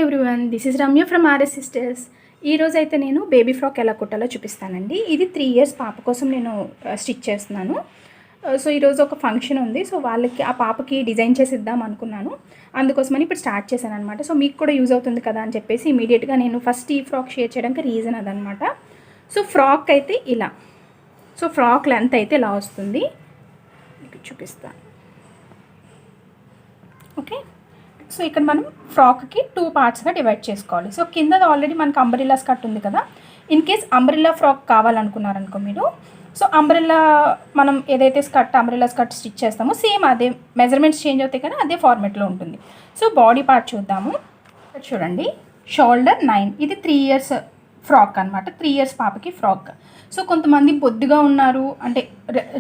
Everyone, this is Ramya from RS sisters. ఈరోజు అయితే నేను బేబీ ఫ్రాక్ ఎలా కుట్టాలో చూపిస్తానండి. ఇది 3 years పాప కోసం నేను స్టిచ్ చేస్తున్నాను. సో ఈరోజు ఒక ఫంక్షన్ ఉంది. సో వాళ్ళకి ఆ పాపకి డిజైన్ చేసి ఇద్దాం అనుకున్నాను. అందుకోసమని ఇప్పుడు స్టార్ట్ చేశాను అనమాట. సో మీకు కూడా యూజ్ అవుతుంది కదా అని చెప్పేసి ఇమీడియట్గా నేను ఫస్ట్ ఈ ఫ్రాక్ షేర్ చేయడానికి రీజన్ అదనమాట. సో ఫ్రాక్ అయితే ఇలా, సో ఫ్రాక్ లెంత్ అయితే ఇలా వస్తుంది, చూపిస్తాను. ఓకే, సో ఇక్కడ మనం ఫ్రాక్కి 2 partsగా డివైడ్ చేసుకోవాలి. సో కింద ఆల్రెడీ మనకు అంబ్రెల్లా స్కర్ట్ ఉంది కదా. ఇన్ కేస్ అంబ్రెల్లా ఫ్రాక్ కావాలనుకున్నారనుకో మీరు, సో అంబ్రెల్లా మనం ఏదైతే అంబ్రెల్లా స్కర్ట్ స్టిచ్ చేస్తామో సేమ్ అదే మెజర్మెంట్స్ చేంజ్ అవుతాయి కానీ అదే ఫార్మేట్లో ఉంటుంది. సో బాడీ పార్ట్ చూద్దాము. చూడండి, షోల్డర్ 9, ఇది 3 years ఫ్రాక్ అనమాట. 3 years పాపకి ఫ్రాక్. సో కొంతమంది బొద్దుగా ఉన్నారు అంటే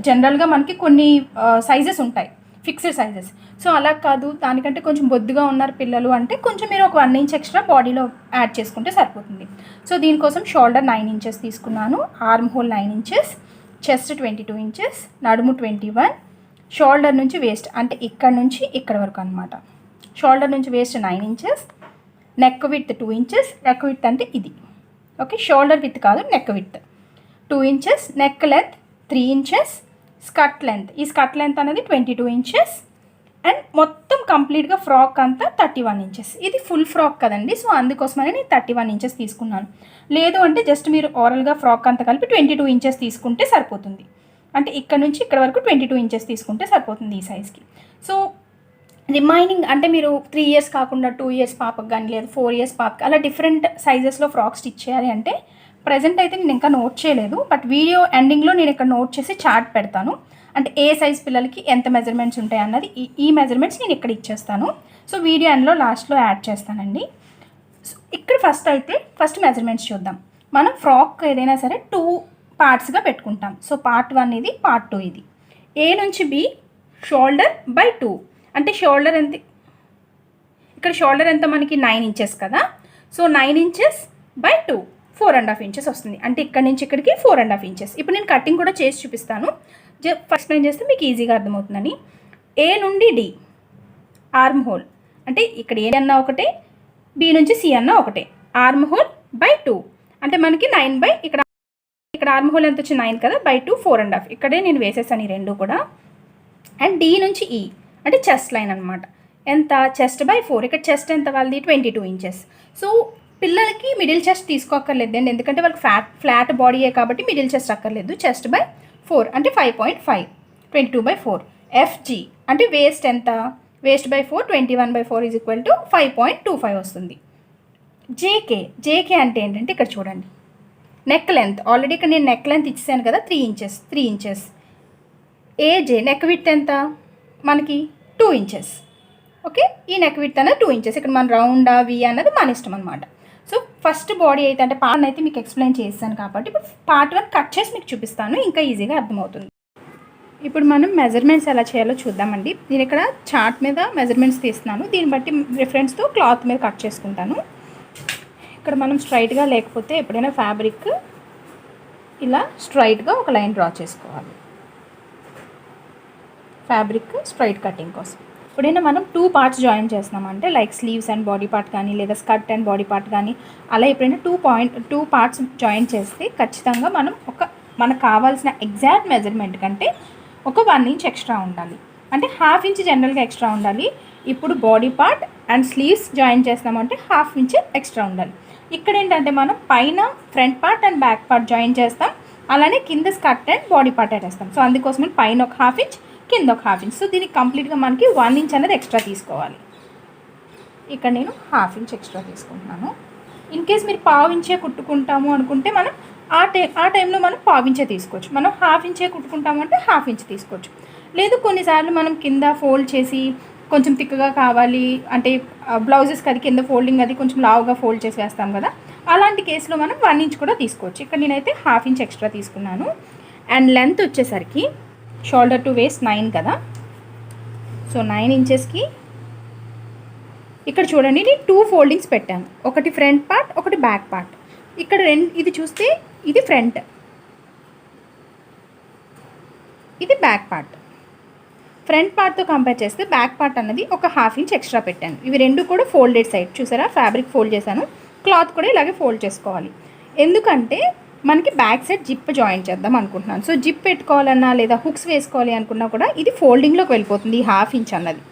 జనరల్గా మనకి కొన్ని సైజెస్ ఉంటాయి, ఫిక్స్డ్ సైజెస్. సో అలా కాదు, దానికంటే కొంచెం బొద్దుగా ఉన్నారు పిల్లలు అంటే కొంచెం మీరు ఒక 1 inch ఎక్స్ట్రా బాడీలో యాడ్ చేసుకుంటే సరిపోతుంది. సో దీనికోసం షోల్డర్ 9 inches తీసుకున్నాను, arm whole 9 inches, chest 22 inches, నడుము 21, షోల్డర్ నుంచి వేస్ట్ అంటే ఇక్కడ నుంచి ఇక్కడ వరకు అనమాట. షోల్డర్ నుంచి waste 9 inches, neck with 2 inches, neck with అంటే ఇది. ఓకే, షోల్డర్ విత్ కాదు, neck with 2 inches, neck length 3 inches, skirt length, ఈ స్కర్ట్ లెంత్ అనేది 22 inches, అండ్ మొత్తం కంప్లీట్గా ఫ్రాక్ అంతా 31 inches. ఇది ఫుల్ ఫ్రాక్ కదండి, సో అందుకోసమని నేను 31 inches తీసుకున్నాను. లేదు అంటే జస్ట్ మీరు ఓవరాల్గా ఫ్రాక్ అంతా కలిపి 22 inches తీసుకుంటే సరిపోతుంది. అంటే ఇక్కడ నుంచి ఇక్కడ వరకు 22 inches తీసుకుంటే సరిపోతుంది ఈ సైజ్కి. సో రిమైనింగ్ అంటే మీరు 3 years కాకుండా 2 years పాపకు కానీ లేదా 4 years పాపకి అలా డిఫరెంట్ సైజెస్లో ఫ్రాక్ స్టిచ్ చేయాలి అంటే ప్రజెంట్ అయితే నేను ఇంకా నోట్ చేయలేదు, బట్ వీడియో ఎండింగ్లో నేను ఇక్కడ నోట్ చేసి చార్ట్ పెడతాను. అంటే ఏ సైజ్ పిల్లలకి ఎంత మెజర్మెంట్స్ ఉంటాయి అన్నది ఈ మెజర్మెంట్స్ నేను ఇక్కడ ఇచ్చేస్తాను. సో వీడియో ఎండ్లో లాస్ట్లో యాడ్ చేస్తానండి. సో ఇక్కడ ఫస్ట్ మెజర్మెంట్స్ చూద్దాం. మనం ఫ్రాక్ ఏదైనా సరే 2 partsగా పెట్టుకుంటాం. సో పార్ట్ 1 ఇది, పార్ట్ 2 ఇది. ఏ నుంచి బి షోల్డర్ బై 2 అంటే షోల్డర్ ఎంత, ఇక్కడ షోల్డర్ ఎంత మనకి 9 inches కదా. సో 9 inches బై 2 4.5 inches వస్తుంది. అంటే ఇక్కడ నుంచి ఇక్కడికి 4.5 inches. ఇప్పుడు నేను కటింగ్ కూడా చేసి చూపిస్తాను, ఫస్ట్ ఎక్స్ప్లెయిన్ చేస్తే మీకు ఈజీగా అర్థమవుతుందని. ఏ నుండి డి ఆర్మ్ హోల్ అంటే ఇక్కడ ఏ అన్నా ఒకటే, బి నుంచి సి అన్నా ఒకటే. ఆర్మ్ హోల్ బై 2 అంటే మనకి 9 బై ఇక్కడ ఆర్మ్ హోల్ ఎంత వచ్చి 9 కదా, బై 2 4.5. ఇక్కడే నేను వేసేసాను ఈ రెండు కూడా. అండ్ డి నుంచి ఈ అంటే చెస్ట్ లైన్ అనమాట. ఎంత, చెస్ట్ బై 4. ఇక్కడ చెస్ట్ ఎంత వాళ్ళది 22 inches. సో పిల్లలకి మిడిల్ చెస్ట్ తీసుకోక్కర్లేదండి, ఎందుకంటే వాళ్ళకి ఫ్లాట్ బాడీయే కాబట్టి మిడిల్ చెస్ట్ అక్కర్లేదు. చెస్ట్ బై 4 అంటే 5.5, 22 by 4. ఎఫ్జి అంటే వేస్ట్ ఎంత, waste by 4 21 by 4 is equal to 5.25 వస్తుంది. జేకే అంటే ఏంటంటే ఇక్కడ చూడండి, నెక్ లెంత్ ఆల్రెడీ ఇక్కడ నేను నెక్ లెంత్ ఇచ్చేసాను కదా 3 inches. ఏజే నెక్ విడ్త్ ఎంత మనకి 2 inches. ఓకే, ఈ నెక్ విడ్త్ అనేది 2 inches. ఇక్కడ మన రౌండా వి అన్నది మన ఇష్టం అనమాట. సో ఫస్ట్ బాడీ అయితే అంటే పార్ట్ అయితే మీకు ఎక్స్ప్లెయిన్ చేస్తాను కాబట్టి ఇప్పుడు పార్ట్ 1 కట్ చేసి మీకు చూపిస్తాను, ఇంకా ఈజీగా అర్థమవుతుంది. ఇప్పుడు మనం మెజర్మెంట్స్ ఎలా చేయాలో చూద్దామండి. నేను ఇక్కడ చార్ట్ మీద మెజర్మెంట్స్ తీస్తున్నాను, దీన్ని బట్టి రిఫరెన్స్తో క్లాత్ మీద కట్ చేసుకుంటాను. ఇక్కడ మనం స్ట్రైట్గా లేకపోతే ఎప్పుడైనా ఫ్యాబ్రిక్ ఇలా స్ట్రైట్గా ఒక లైన్ డ్రా చేసుకోవాలి, ఫ్యాబ్రిక్ స్ట్రైట్ కటింగ్ కోసం. ఎప్పుడైనా మనం 2 parts జాయిన్ చేస్తున్నామంటే like sleeves and body part కానీ లేదా స్కర్ట్ అండ్ బాడీ పార్ట్ కానీ అలా ఎప్పుడైనా 2 parts జాయిన్ చేస్తే ఖచ్చితంగా మనం మనకు కావాల్సిన ఎగ్జాక్ట్ మెజర్మెంట్ కంటే ఒక 1 inch ఎక్స్ట్రా ఉండాలి. అంటే 1/2 inch జనరల్గా ఎక్స్ట్రా ఉండాలి. ఇప్పుడు body part and sleeves join చేస్తామంటే 1/2 inch ఎక్స్ట్రా ఉండాలి. ఇక్కడ ఏంటంటే మనం పైన front part and back part join చేస్తాం, అలానే కింద స్కర్ట్ అండ్ బాడీ పార్ట్ వేస్తాం. సో అందుకోసమని పైన ఒక 1/2 inch, కింద ఒక 1/2 inch. సో దీనికి కంప్లీట్గా మనకి 1 inch అనేది ఎక్స్ట్రా తీసుకోవాలి. ఇక్కడ నేను 1/2 inch ఎక్స్ట్రా తీసుకుంటున్నాను. ఇన్ కేస్ మీరు 1/2 inch కుట్టుకుంటాము అనుకుంటే మనం ఆ టైంలో మనం 1/2 inch తీసుకోవచ్చు. మనం 1/2 inch కుట్టుకుంటాము అంటే 1/2 inch తీసుకోవచ్చు. లేదు కొన్నిసార్లు మనం కింద ఫోల్డ్ చేసి కొంచెం థిక్గా కావాలి అంటే బ్లౌజెస్కి అది కింద ఫోల్డింగ్ అది కొంచెం లావుగా ఫోల్డ్ చేసి వేస్తాం కదా, అలాంటి కేసులో మనం 1 inch కూడా తీసుకోవచ్చు. ఇక్కడ నేనైతే 1/2 inch ఎక్స్ట్రా తీసుకున్నాను. అండ్ లెంత్ వచ్చేసరికి షోల్డర్ టు వేస్ట్ 9 కదా, సో 9 inchesకి ఇక్కడ చూడండి నేను 2 foldings పెట్టాను, ఒకటి ఫ్రంట్ పార్ట్ ఒకటి బ్యాక్ పార్ట్. ఇక్కడ ఇది చూస్తే ఇది ఫ్రంట్, ఇది బ్యాక్ పార్ట్. ఫ్రంట్ పార్ట్తో కంపేర్ చేస్తే బ్యాక్ పార్ట్ అన్నది ఒక ½ ఇంచ్ ఎక్స్ట్రా పెట్టాను. ఇవి రెండు కూడా ఫోల్డెడ్ సైడ్ చూసారా, ఫ్యాబ్రిక్ ఫోల్డ్ చేశాను. క్లాత్ కూడా ఇలాగే ఫోల్డ్ చేసుకోవాలి. ఎందుకంటే మనకి బ్యాక్ సైడ్ జిప్ జాయిన్ చేద్దాం అనుకుంటున్నాను. సో జిప్ పెట్టుకోవాలన్నా లేదా హుక్స్ వేసుకోవాలి అనుకున్నా కూడా ఇది ఫోల్డింగ్లోకి వెళ్ళిపోతుంది ఈ ½ ఇంచ్ అన్నది.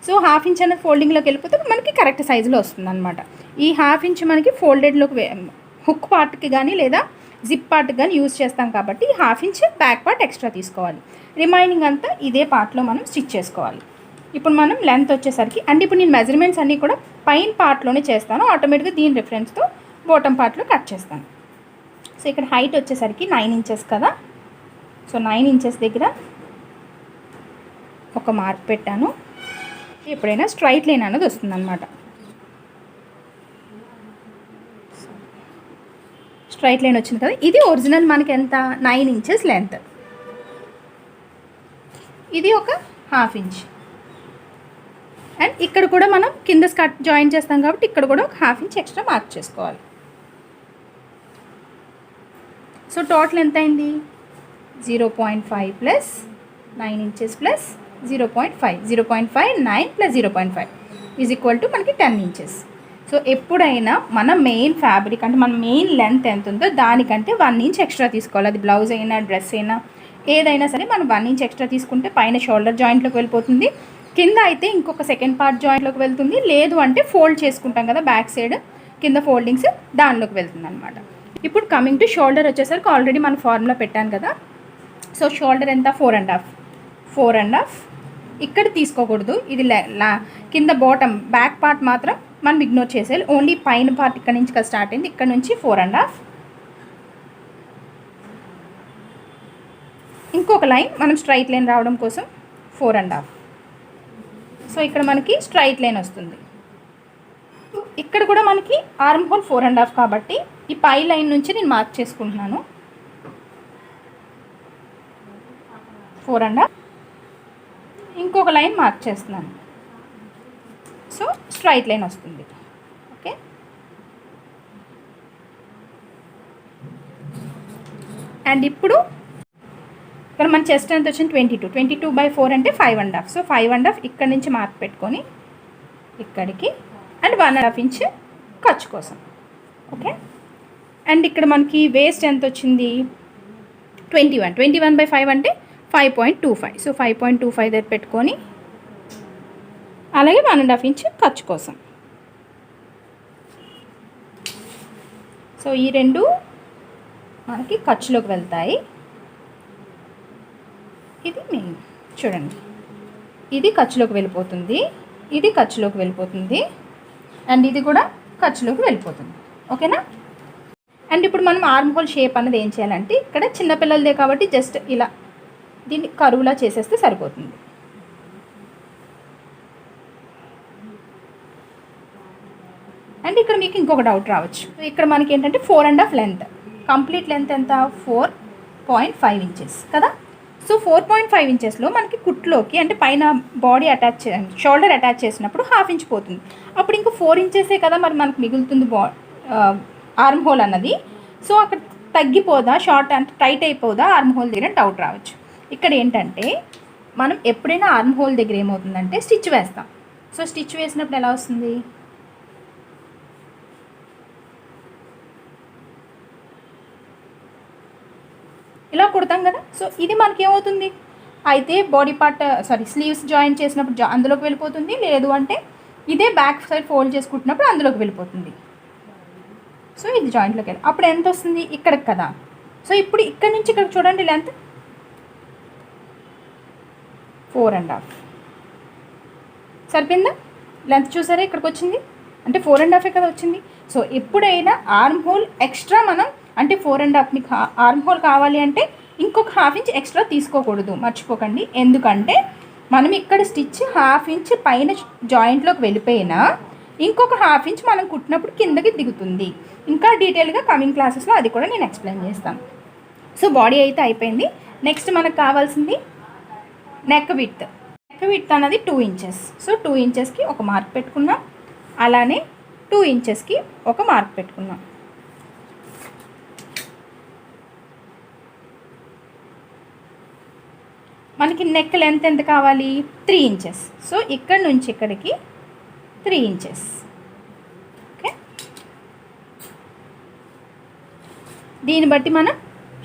సో ½ ఇంచ్ అన్నది ఫోల్డింగ్లోకి వెళ్ళిపోతే మనకి కరెక్ట్ సైజులో వస్తుంది అనమాట. ఈ ½ ఇంచ్ మనకి ఫోల్డెడ్లోకి హుక్ పార్ట్కి కానీ లేదా జిప్ పార్ట్కి కానీ యూజ్ చేస్తాం కాబట్టి ఈ ½ ఇంచ్ బ్యాక్ పార్ట్ ఎక్స్ట్రా తీసుకోవాలి. రిమైనింగ్ అంతా ఇదే పార్ట్లో మనం స్టిచ్ చేసుకోవాలి. ఇప్పుడు మనం లెంత్ వచ్చేసరికి అంటే ఇప్పుడు నేను మెజర్మెంట్స్ అన్నీ కూడా పైన పార్ట్లోనే చేస్తాను. ఆటోమేటిక్గా దీని రిఫరెన్స్తో బాటమ్ పార్ట్లో కట్ చేస్తాను. సో ఇక్కడ హైట్ వచ్చేసరికి 9 ఇంచెస్ కదా. సో 9 ఇంచెస్ దగ్గర ఒక మార్క్ పెట్టాను. ఎప్పుడైనా స్ట్రైట్ లైన్ అనేది వస్తుంది అనమాట. స్ట్రైట్ లైన్ వచ్చింది కదా. ఇది ఒరిజినల్ మనకి ఎంత 9 ఇంచెస్ లెంత్. ఇది ఒక ½ ఇంచ్. అండ్ ఇక్కడ కూడా మనం కింద స్కర్ట్ జాయిన్ చేస్తాం కాబట్టి ఇక్కడ కూడా ఒక ½ ఇంచ్ ఎక్స్ట్రా మార్క్ చేసుకోవాలి. సో టోటల్ ఎంత అయింది 0.5 plus 9 inches plus 0.5 9 plus 0.5 is equal to మనకి 10 ఇంచెస్. సో ఎప్పుడైనా మన మెయిన్ ఫ్యాబ్రిక్ అంటే మన మెయిన్ లెంత్ ఎంత ఉందో దానికంటే 1 ఇంచ్ ఎక్స్ట్రా తీసుకోవాలి. అది బ్లౌజ్ అయినా డ్రెస్ అయినా ఏదైనా సరే మనం 1 ఇంచ్ ఎక్స్ట్రా తీసుకుంటే పైన షోల్డర్ జాయింట్లోకి వెళ్ళిపోతుంది. కింద అయితే ఇంకొక సెకండ్ పార్ట్ జాయింట్లోకి వెళ్తుంది. లేదు అంటే ఫోల్డ్ చేసుకుంటాం కదా బ్యాక్ సైడ్ కింద ఫోల్డింగ్స్ దానిలోకి వెళ్తుంది అనమాట. ఇప్పుడు కమింగ్ టు షోల్డర్ వచ్చేసరికి ఆల్రెడీ మన ఫార్ములా పెట్టాను కదా. సో షోల్డర్ ఎంత 4.5 ఇక్కడ తీసుకోకూడదు. ఇది కింద బాటమ్ బ్యాక్ పార్ట్ మాత్రం మనం ఇగ్నోర్ చేసేయాలి. ఓన్లీ పైన పార్ట్ ఇక్కడ నుంచి కదా స్టార్ట్ అయింది. ఇక్కడ నుంచి 4.5. ఇంకొక లైన్ మనం స్ట్రైట్ లైన్ రావడం కోసం 4.5. సో ఇక్కడ మనకి స్ట్రైట్ లైన్ వస్తుంది. ఇక్కడ కూడా మనకి ఆర్మ్ హోల్ 4.5 కాబట్టి ఈ పై లైన్ నుంచి నేను మార్క్ చేసుకుంటున్నాను 4.5. ఇంకొక లైన్ మార్క్ చేస్తున్నాను. సో స్ట్రైట్ లైన్ వస్తుంది. ఓకే. అండ్ ఇప్పుడు ఇక్కడ మన చెస్ట్ ఎంత వచ్చింది 22/4 అంటే 5.5. సో 5.5 ఇక్కడ నుంచి మార్క్ పెట్టుకొని ఇక్కడికి అండ్ 1.5 ఇంచ్ ఖర్చు కోసం. ఓకే. అండ్ ఇక్కడ మనకి వేస్ట్ ఎంత వచ్చింది 21/5 అంటే 5.25. సో 5.25 దగ్గర పెట్టుకొని అలాగే 1.5 ఇంచ్ ఖర్చు కోసం. సో ఈ రెండు మనకి ఖర్చులోకి వెళ్తాయి. ఇది మెయిన్ చూడండి, ఇది ఖర్చులోకి వెళ్ళిపోతుంది, ఇది ఖర్చులోకి వెళ్ళిపోతుంది అండ్ ఇది కూడా ఖర్చులోకి వెళ్ళిపోతుంది. ఓకేనా. అండ్ ఇప్పుడు మనం ఆర్మ్ హోల్ షేప్ అనేది ఏం చేయాలంటే ఇక్కడ చిన్నపిల్లలదే కాబట్టి జస్ట్ ఇలా దీన్ని కరువులా చేసేస్తే సరిపోతుంది. అండ్ ఇక్కడ మీకు ఇంకొక డౌట్ రావచ్చు. ఇక్కడ మనకి ఏంటంటే 4.5 లెంత్, కంప్లీట్ లెంత్ ఎంత 4.5 ఇంచెస్ కదా. సో 4.5 ఇంచెస్లో మనకి కుట్లోకి అంటే పైన బాడీ అటాచ్ షోల్డర్ అటాచ్ చేసినప్పుడు ½ ఇంచ్ పోతుంది. అప్పుడు ఇంకో 4 ఇంచెసే కదా మరి మనకు మిగులుతుంది ఆర్మ్ హోల్ అన్నది. సో అక్కడ తగ్గిపోదా, షార్ట్ అంటే టైట్ అయిపోదా ఆర్మ్ హోల్ దగ్గర డౌట్ రావచ్చు. ఇక్కడ ఏంటంటే మనం ఎప్పుడైనా ఆర్మ్ హోల్ దగ్గర ఏమవుతుందంటే స్టిచ్ వేస్తాం. సో స్టిచ్ వేసినప్పుడు ఎలా వస్తుంది ఇలా కుడతాం కదా. సో ఇది మనకి ఏమవుతుంది అయితే బాడీ పార్ట్ స్లీవ్స్ జాయిన్ చేసినప్పుడు అందులోకి వెళ్ళిపోతుంది. లేదు అంటే ఇదే బ్యాక్ సైడ్ ఫోల్డ్ చేసుకుంటున్నప్పుడు అందులోకి వెళ్ళిపోతుంది. సో ఇది జాయింట్లోకి వెళ్ళి అప్పుడు ఎంత వస్తుంది ఇక్కడికి కదా. సో ఇప్పుడు ఇక్కడ నుంచి ఇక్కడికి చూడండి లెంత్ 4.5 సరిపోయిందా. లెంత్ చూసారా ఇక్కడికి వచ్చింది అంటే 4.5 కదా వచ్చింది. సో ఎప్పుడైనా ఆర్మ్ హోల్ ఎక్స్ట్రా మనం అంటే 4.5 మీకు ఆర్మ్ హోల్ కావాలి అంటే ఇంకొక ½ ఇంచ్ ఎక్స్ట్రా తీసుకోకూడదు, మర్చిపోకండి. ఎందుకంటే మనం ఇక్కడ స్టిచ్ ½ ఇంచ్ పైన జాయింట్లోకి వెళ్ళిపోయినా ఇంకొక ½ ఇంచ్ మనం కుట్టినప్పుడు కిందకి దిగుతుంది. ఇంకా డీటెయిల్గా కమింగ్ క్లాసెస్లో అది కూడా నేను ఎక్స్ప్లెయిన్ చేస్తాను. సో బాడీ అయితే అయిపోయింది. నెక్స్ట్ మనకు కావాల్సింది నెక్ విడ్త్. నెక్ విడ్త్ అన్నది 2 ఇంచెస్. సో 2 ఇంచెస్కి ఒక మార్క్ పెట్టుకున్నాం, అలానే 2 ఇంచెస్కి ఒక మార్క్ పెట్టుకున్నాం. మనకి నెక్ లెంత్ ఎంత కావాలి? 3 ఇంచెస్. సో ఇక్కడ నుంచి ఇక్కడికి 3 ఇంచెస్. ఓకే, దీన్ని బట్టి మనం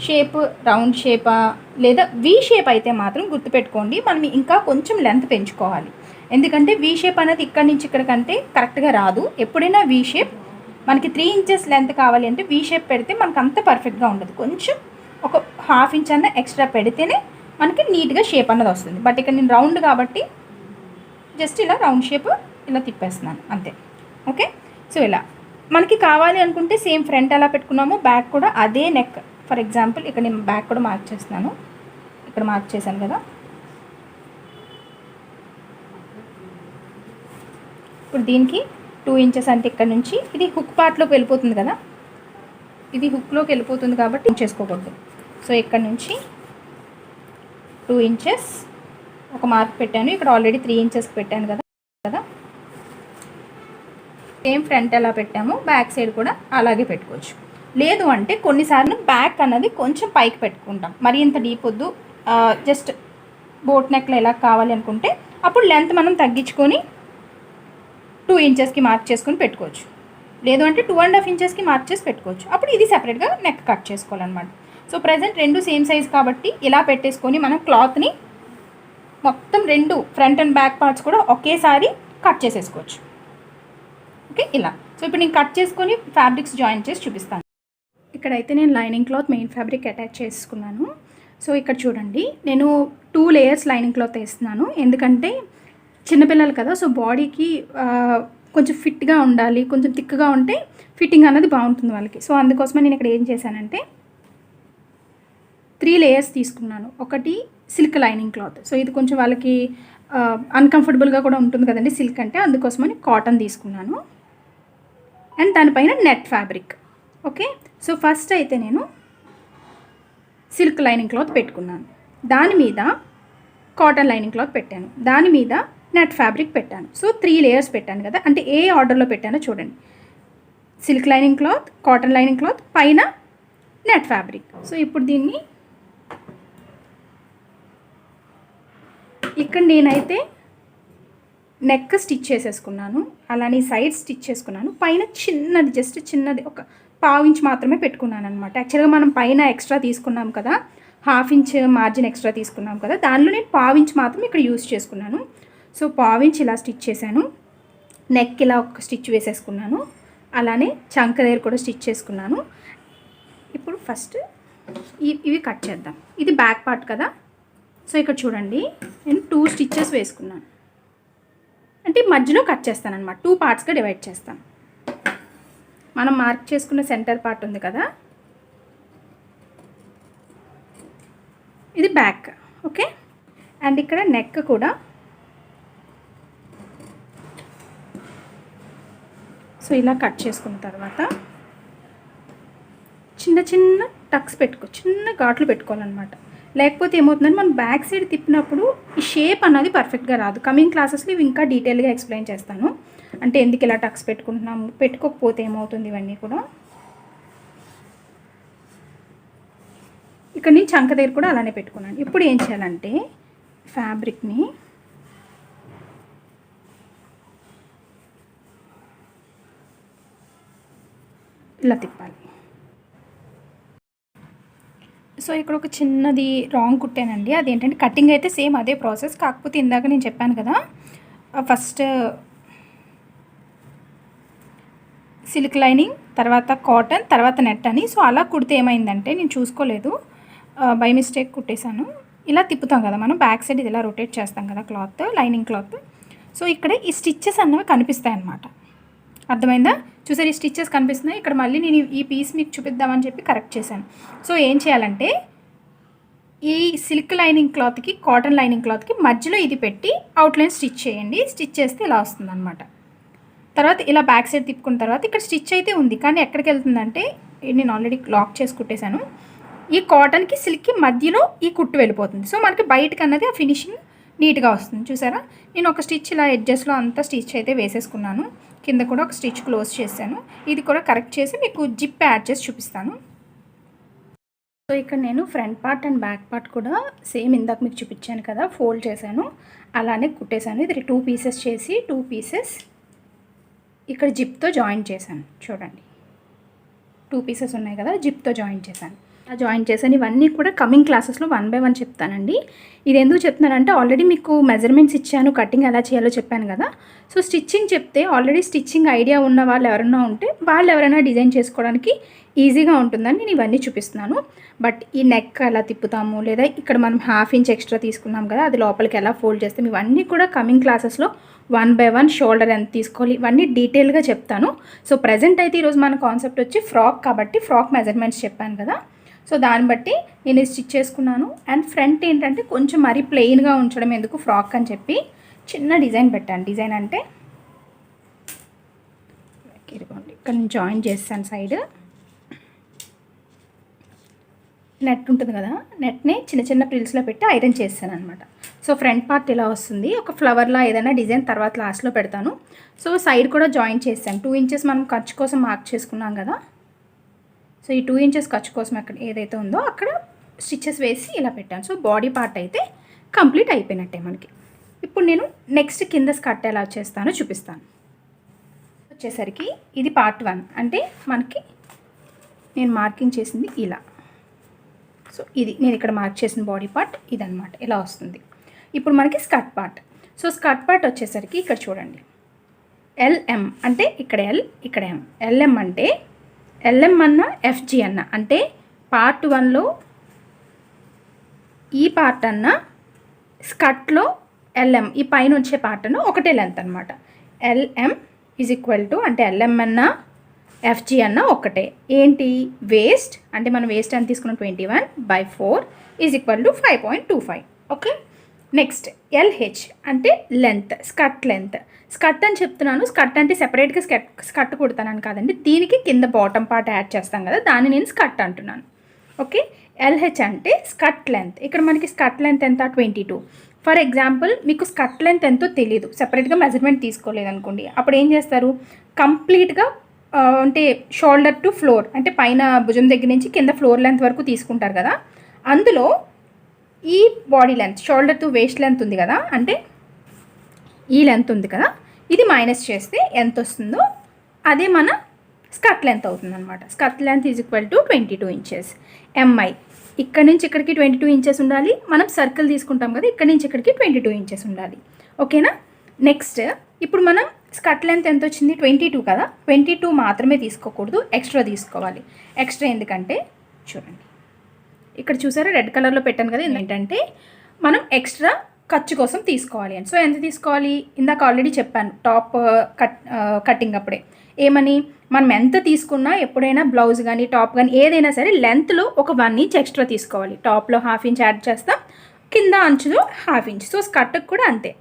షేప్ రౌండ్ షేపా లేదా వీ షేప్ అయితే మాత్రం గుర్తుపెట్టుకోండి, మనం ఇంకా కొంచెం లెంత్ పెంచుకోవాలి. ఎందుకంటే వీ షేప్ అనేది ఇక్కడ నుంచి ఇక్కడికంటే కరెక్ట్గా రాదు. ఎప్పుడైనా వీ షేప్ మనకి 3 ఇంచెస్ లెంత్ కావాలి అంటే వీ షేప్ పెడితే మనకు అంత పర్ఫెక్ట్గా ఉండదు. కొంచెం ఒక ½ ఇంచ్ అన్న ఎక్స్ట్రా పెడితేనే మనకి నీట్గా షేప్ అన్నది వస్తుంది. బట్ ఇక్కడ నేను రౌండ్ కాబట్టి జస్ట్ ఇలా రౌండ్ షేప్ ఇలా తిప్పేస్తున్నాను అంతే. ఓకే, సో ఇలా మనకి కావాలి అనుకుంటే సేమ్ ఫ్రంట్ ఎలా పెట్టుకున్నామో బ్యాక్ కూడా అదే నెక్. ఫర్ ఎగ్జాంపుల్ ఇక్కడ నేను బ్యాక్ కూడా మార్క్ చేస్తున్నాను, ఇక్కడ మార్క్ చేశాను కదా. ఇప్పుడు దీనికి 2 ఇంచెస్ అంటే ఇక్కడ నుంచి ఇది హుక్ పార్ట్లోకి వెళ్ళిపోతుంది కదా, ఇది హుక్లోకి వెళ్ళిపోతుంది కాబట్టి చేసుకోకూడదు. సో ఇక్కడ నుంచి 2 ఇంచెస్ ఒక మార్క్ పెట్టాను. ఇక్కడ ఆల్రెడీ 3 ఇంచెస్కి పెట్టాను కదా. సేమ్ ఫ్రంట్ ఎలా పెట్టామో బ్యాక్ సైడ్ కూడా అలాగే పెట్టుకోవచ్చు. లేదు అంటే కొన్నిసార్లు బ్యాక్ అన్నది కొంచెం పైకి పెట్టుకుంటాం, మరి ఇంత డీప్ వద్దు, జస్ట్ బోట్ నెక్లో ఎలా కావాలి అనుకుంటే అప్పుడు లెంత్ మనం తగ్గించుకొని 2 ఇంచెస్కి మార్క్ చేసుకొని పెట్టుకోవచ్చు. లేదు అంటే 2.5 ఇంచెస్కి మార్క్ చేసి పెట్టుకోవచ్చు. అప్పుడు ఇది సెపరేట్గా నెక్ కట్ చేసుకోవాలన్నమాట. సో ప్రజెంట్ రెండు సేమ్ సైజ్ కాబట్టి ఇలా పెట్టేసుకొని మనం క్లాత్ని మొత్తం 2 ఫ్రంట్ అండ్ బ్యాక్ పార్ట్స్ కూడా ఒకేసారి కట్ చేసేసుకోవచ్చు. ఓకే, ఇలా. సో ఇప్పుడు నేను కట్ చేసుకొని ఫ్యాబ్రిక్స్ జాయిన్ చేసి చూపిస్తాను. ఇక్కడైతే నేను lining cloth main fabric attach చేసుకున్నాను. సో ఇక్కడ చూడండి, నేను 2 లేయర్స్ లైనింగ్ క్లాత్ వేస్తున్నాను. ఎందుకంటే చిన్నపిల్లలు కదా, సో బాడీకి కొంచెం ఫిట్గా ఉండాలి, కొంచెం థిక్గా ఉంటే ఫిట్టింగ్ అన్నది బాగుంటుంది వాళ్ళకి. సో అందుకోసమే నేను ఇక్కడ ఏం చేశానంటే 3 లేయర్స్ తీసుకున్నాను. ఒకటి సిల్క్ లైనింగ్ క్లాత్, సో ఇది కొంచెం వాళ్ళకి అన్కంఫర్టబుల్గా కూడా ఉంటుంది కదండి సిల్క్ అంటే, అందుకోసమని కాటన్ తీసుకున్నాను. అండ్ దానిపైన net fabric. Okay, so first అయితే నేను సిల్క్ లైనింగ్ క్లాత్ పెట్టుకున్నాను, దాని మీద కాటన్ లైనింగ్ క్లాత్ పెట్టాను, దాని మీద నెట్ ఫ్యాబ్రిక్ పెట్టాను. సో 3 లేయర్స్ పెట్టాను కదా, అంటే ఏ ఆర్డర్లో పెట్టానో చూడండి. Silk lining cloth, cotton lining cloth, పైన నెట్ ఫ్యాబ్రిక్. సో ఇప్పుడు దీన్ని ఇక్కడ నేనైతే నెక్ స్టిచ్ చేసేసుకున్నాను, అలానే సైడ్ స్టిచ్ చేసుకున్నాను. పైన చిన్నది, జస్ట్ చిన్నది ఒక 1/2 ఇంచ్ మాత్రమే పెట్టుకున్నాను అనమాట. యాక్చువల్గా మనం పైన ఎక్స్ట్రా తీసుకున్నాం కదా, 1/2 ఇంచ్ మార్జిన్ ఎక్స్ట్రా తీసుకున్నాం కదా, దానిలో నేను 1/2 ఇంచ్ మాత్రం ఇక్కడ యూస్ చేసుకున్నాను. సో 1/2 ఇంచ్ ఇలా స్టిచ్ చేశాను, నెక్ ఇలా ఒక స్టిచ్ వేసేసుకున్నాను, అలానే చంక దగ్గర కూడా స్టిచ్ చేసుకున్నాను. ఇప్పుడు ఫస్ట్ ఇవి కట్ చేద్దాం. ఇది బ్యాక్ పార్ట్ కదా, సో ఇక్కడ చూడండి నేను 2 స్టిచ్చెస్ వేసుకున్నాను, అంటే మధ్యలో కట్ చేస్తాను అనమాట. 2 పార్ట్స్గా డివైడ్ చేస్తాను. మనం మార్క్ చేసుకున్న సెంటర్ పార్ట్ ఉంది కదా, ఇది బ్యాక్. ఓకే, అండ్ ఇక్కడ నెక్ కూడా సో ఇలా కట్ చేసుకున్న తర్వాత చిన్న చిన్న టక్స్ చిన్న ఘాట్లు పెట్టుకోవాలన్నమాట. లేకపోతే ఏమవుతుందంటే మనం బ్యాక్ సైడ్ తిప్పినప్పుడు ఈ షేప్ అన్నది పర్ఫెక్ట్గా రాదు. కమింగ్ క్లాసెస్లో ఇవి ఇంకా డీటెయిల్గా ఎక్స్ప్లెయిన్ చేస్తాను, అంటే ఎందుకు ఇలా టక్స్ పెట్టుకుంటున్నాము, పెట్టుకోకపోతే ఏమవుతుంది ఇవన్నీ కూడా. ఇక్కడ నేను చంక దగ్గర కూడా అలానే పెట్టుకున్నాను. ఇప్పుడు ఏం చేయాలంటే ఫ్యాబ్రిక్ని ఇలా తిప్పాలి. సో ఇక్కడ ఒక చిన్నది రాంగ్ కుట్టానండి, అదేంటంటే కటింగ్ అయితే సేమ్ అదే ప్రాసెస్, కాకపోతే ఇందాక నేను చెప్పాను కదా ఫస్ట్ సిల్క్ లైనింగ్, తర్వాత కాటన్, తర్వాత నెట్ అని. సో అలా కుడితే ఏమైందంటే నేను చూసుకోలేదు, బై మిస్టేక్ కుట్టేశాను. ఇలా తిప్పుతాం కదా మనం బ్యాక్ సైడ్, ఇది ఇలా రొటేట్ చేస్తాం కదా క్లాత్, లైనింగ్ క్లాత్. సో ఇక్కడ ఈ స్టిచ్చెస్ అన్నవి కనిపిస్తాయి అన్నమాట. అర్థమైందా? చూసారు, ఈ స్టిచ్చెస్ కనిపిస్తున్నాయి. ఇక్కడ మళ్ళీ నేను ఈ పీస్ మీకు చూపిద్దామని చెప్పి కరెక్ట్ చేశాను. సో ఏం చేయాలంటే ఈ సిల్క్ లైనింగ్ క్లాత్కి కాటన్ లైనింగ్ క్లాత్కి మధ్యలో ఇది పెట్టి అవుట్లైన్ స్టిచ్ చేయండి. స్టిచ్ చేస్తే ఇలా వస్తుంది అనమాట. తర్వాత ఇలా బ్యాక్ సైడ్ తిప్పుకున్న తర్వాత ఇక్కడ స్టిచ్ అయితే ఉంది, కానీ ఎక్కడికి వెళ్తుందంటే నేను ఆల్రెడీ లాక్ చేసి కుట్టేశాను. ఈ కాటన్కి సిల్క్కి మధ్యలో ఈ కుట్టు వెళ్ళిపోతుంది. సో మనకి బయటకు అన్నది ఆ ఫినిషింగ్ నీట్గా వస్తుంది. చూసారా, నేను ఒక స్టిచ్ ఇలా ఎడ్జెస్లో అంతా స్టిచ్ అయితే వేసేసుకున్నాను, కింద కూడా ఒక స్టిచ్ క్లోజ్ చేశాను. ఇది కూడా కరెక్ట్ చేసి మీకు జిప్ యాడ్ చేసి చూపిస్తాను. సో ఇక్కడ నేను front part and back part కూడా సేమ్ ఇందాక మీకు చూపించాను కదా, ఫోల్డ్ చేశాను, అలానే కుట్టేశాను. ఇది 2 పీసెస్ చేసి 2 పీసెస్ ఇక్కడ జిప్తో జాయిన్ చేశాను. చూడండి 2 పీసెస్ ఉన్నాయి కదా, జిప్తో జాయిన్ చేశాను. జాయిన్ చేశాను. ఇవన్నీ కూడా కమింగ్ క్లాసెస్లో 1 బై 1 చెప్తానండి. ఇది ఎందుకు చెప్తున్నానంటే ఆల్రెడీ మీకు మెజర్మెంట్స్ ఇచ్చాను, కటింగ్ ఎలా చేయాలో చెప్పాను కదా. సో స్టిచ్చింగ్ చెప్తే ఆల్రెడీ స్టిచ్చింగ్ ఐడియా ఉన్న వాళ్ళు ఎవరైనా ఉంటే వాళ్ళు ఎవరైనా డిజైన్ చేసుకోవడానికి ఈజీగా ఉంటుందని నేను ఇవన్నీ చూపిస్తున్నాను. బట్ ఈ నెక్ ఎలా తిప్పుతాము, లేదా ఇక్కడ మనం 1/2 ఇంచ్ ఎక్స్ట్రా తీసుకున్నాం కదా, అది లోపలికి ఎలా ఫోల్డ్ చేస్తాం, ఇవన్నీ కూడా కమింగ్ క్లాసెస్లో 1 బై 1 షోల్డర్ ఎంత తీసుకోవాలి ఇవన్నీ డీటెయిల్గా చెప్తాను. సో ప్రజెంట్ అయితే ఈరోజు మన కాన్సెప్ట్ వచ్చి ఫ్రాక్ కాబట్టి ఫ్రాక్ మెజర్మెంట్స్ చెప్పాను కదా. సో దాన్ని బట్టి నేను స్టిచ్ చేసుకున్నాను. అండ్ ఫ్రంట్ ఏంటంటే కొంచెం మరీ ప్లెయిన్గా ఉంచడం ఎందుకు ఫ్రాక్ అని చెప్పి చిన్న డిజైన్ పెట్టాను. డిజైన్ అంటే ఇక్కడ నేను జాయిన్ చేస్తాను. సైడ్ నెట్ ఉంటుంది కదా, నెట్ని చిన్న చిన్న ప్రిల్స్లో పెట్టి ఐరన్ చేస్తాను అనమాట. సో ఫ్రంట్ పార్ట్ ఇలా వస్తుంది. ఒక ఫ్లవర్లా ఏదైనా డిజైన్ తర్వాత లాస్ట్లో పెడతాను. సో సైడ్ కూడా జాయిన్ చేస్తాను. 2 ఇంచెస్ మనం ఖర్చు కోసం మార్క్ చేసుకున్నాం కదా. సో ఈ 2 ఇంచెస్ ఖర్చు కోసం అక్కడ ఏదైతే ఉందో అక్కడ స్టిచ్చెస్ వేసి ఇలా పెట్టాను. సో బాడీ పార్ట్ అయితే కంప్లీట్ అయిపోయినట్టే మనకి. ఇప్పుడు నేను నెక్స్ట్ కింద స్కర్ట్ ఎలా చేస్తానో చూపిస్తాను. వచ్చేసరికి ఇది పార్ట్ 1 అంటే మనకి నేను మార్కింగ్ చేసింది ఇలా. సో ఇది నేను ఇక్కడ మార్క్ చేసిన బాడీ పార్ట్ ఇదనమాట, ఇలా వస్తుంది. ఇప్పుడు మనకి skirt part. So skirt part వచ్చేసరికి ఇక్కడ చూడండి, LM అంటే ఇక్కడ L ఇక్కడ M. LM అంటే LM అన్న FG అన్న అంటే పార్ట్ 1లో ఈ పార్ట్ అన్న స్కర్ట్లో LM ఈ పైన వచ్చే పార్ట్ అన్న ఒకటే లెంత్ అనమాట. LM ఈజ్ ఈక్వల్ టు అంటే LM అన్న FG అన్న ఒకటే. ఏంటి వేస్ట్ అంటే మనం వేస్ట్ అని తీసుకున్న 21/4 is equal to 5.25. Okay. Next LH అంటే లెంత్, స్కర్ట్ లెంత్. స్కర్ట్ అని చెప్తున్నాను, స్కర్ట్ అంటే సెపరేట్గా స్కర్ట్ కుడతానని కాదండి, దీనికి కింద బాటమ్ పార్ట్ యాడ్ చేస్తాం కదా, దాన్ని నేను స్కర్ట్ అంటున్నాను. ఓకే. LH అంటే స్కర్ట్ లెంత్. ఇక్కడ మనకి స్కర్ట్ లెంత్ ఎంత 22. ఫర్ ఎగ్జాంపుల్ మీకు స్కర్ట్ లెంత్ ఎంతో తెలియదు, సెపరేట్గా మెజర్మెంట్ తీసుకోలేదు అనుకోండి, అప్పుడు ఏం చేస్తారు, కంప్లీట్గా అంటే షోల్డర్ టు ఫ్లోర్ అంటే పైన భుజం దగ్గర నుంచి కింద ఫ్లోర్ లెంత్ వరకు తీసుకుంటారు కదా, అందులో ఈ body length shoulder to waste length ఉంది కదా, అంటే ఈ లెంత్ ఉంది కదా, ఇది మైనస్ చేస్తే ఎంత వస్తుందో అదే మన స్కర్ట్ లెంత్ అవుతుంది అనమాట. Skirt length is equal to 22 inches. MI ఇక్కడ నుంచి ఇక్కడికి 22 ఇంచెస్ ఉండాలి. మనం సర్కిల్ తీసుకుంటాం కదా, ఇక్కడ నుంచి ఇక్కడికి 22 ఇంచెస్ ఉండాలి. ఓకేనా. నెక్స్ట్ ఇప్పుడు మనం స్కర్ట్ లెంత్ ఎంత వచ్చింది 22 కదా, 22 మాత్రమే తీసుకోకూడదు, ఎక్స్ట్రా తీసుకోవాలి. ఎక్స్ట్రా ఎందుకంటే చూడండి ఇక్కడ చూసారా రెడ్ కలర్లో పెట్టాను కదా, ఏంటంటే మనం ఎక్స్ట్రా ఖర్చు కోసం తీసుకోవాలి అని. సో ఎంత తీసుకోవాలి, ఇందాక ఆల్రెడీ చెప్పాను టాప్ కటింగ్ అప్పుడే ఏమని, మనం ఎంత తీసుకున్నా ఎప్పుడైనా బ్లౌజ్ కానీ టాప్ కానీ ఏదైనా సరే లెంత్లో ఒక 1 ఇంచ్ ఎక్స్ట్రా తీసుకోవాలి. టాప్లో 1/2 ఇంచ్ యాడ్ చేస్తాం, కింద అంచులో 1/2 ఇంచ్. సో స్కర్ట్కి కూడా అంతే,